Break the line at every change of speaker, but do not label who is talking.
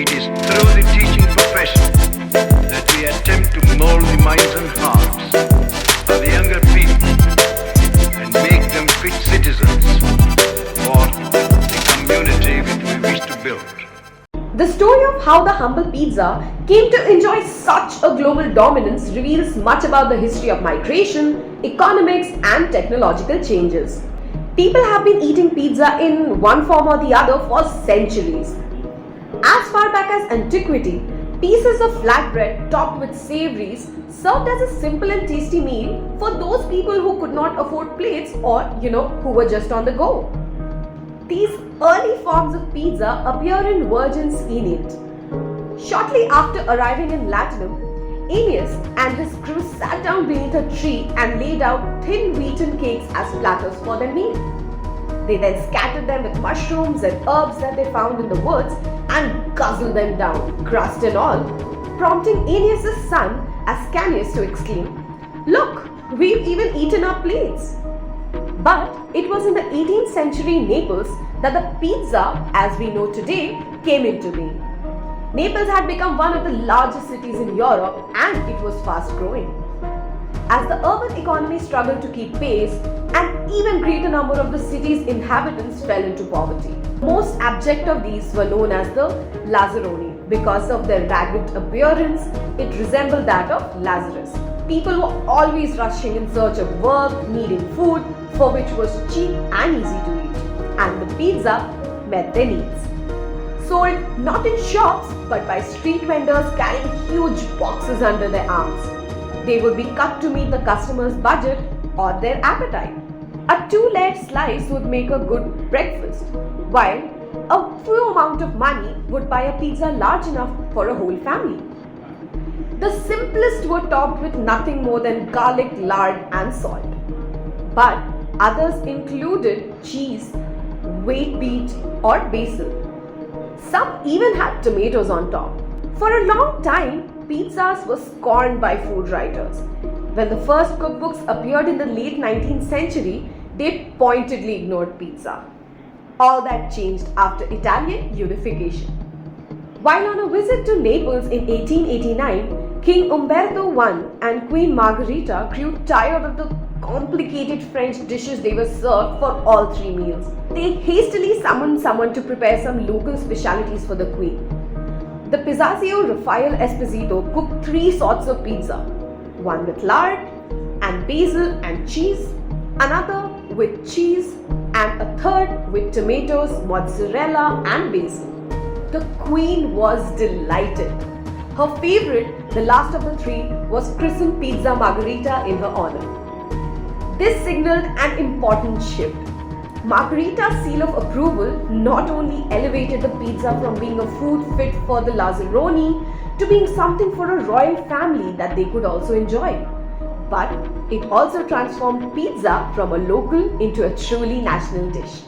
It is through the teaching profession that we attempt to mold the minds and hearts of the younger people and make them fit citizens for the community which we wish to build.
The story of how the humble pizza came to enjoy such a global dominance reveals much about the history of migration, economics, and technological changes. People have been eating pizza in one form or the other for centuries. As far back as antiquity, pieces of flatbread topped with savories served as a simple and tasty meal for those people who could not afford plates or, who were just on the go. These early forms of pizza appear in Virgil's Aeneid. Shortly after arriving in Latium, Aeneas and his crew sat down beneath a tree and laid out thin wheaten cakes as platters for their meal. They then scattered them with mushrooms and herbs that they found in the woods and guzzled them down, crust and all, prompting Aeneas' son Ascanius to exclaim, "Look, we've even eaten our plates." But it was in the 18th century Naples that the pizza, as we know today, came into being. Naples had become one of the largest cities in Europe and it was fast growing. As the urban economy struggled to keep pace, an even greater number of the city's inhabitants fell into poverty. Most abject of these were known as the LAZZARONI. Because of their ragged appearance, it resembled that of Lazarus. People were always rushing in search of work, needing food, for which was cheap and easy to eat. And the pizza met their needs. Sold not in shops but by street vendors carrying huge boxes under their arms. They would be cut to meet the customer's budget or their appetite. A 2-layered slice would make a good breakfast, while a few amount of money would buy a pizza large enough for a whole family. The simplest were topped with nothing more than garlic, lard and salt. But others included cheese, wheat beet or basil. Some even had tomatoes on top. For a long time, pizzas were scorned by food writers. When the first cookbooks appeared in the late 19th century, they pointedly ignored pizza. All that changed after Italian unification. While on a visit to Naples in 1889, King Umberto I and Queen Margherita grew tired of the complicated French dishes they were served for all 3 meals. They hastily summoned someone to prepare some local specialities for the Queen. The Pizzaiolo Raffaele Esposito cooked 3 sorts of pizza, one with lard and basil and cheese, another with cheese, and a third with tomatoes, mozzarella and basil. The Queen was delighted. Her favorite, the last of the 3, was christened Pizza Margherita in her honor. This signaled an important shift. Margherita's seal of approval not only elevated the pizza from being a food fit for the Lazzaroni to being something for a royal family that they could also enjoy, but it also transformed pizza from a local into a truly national dish.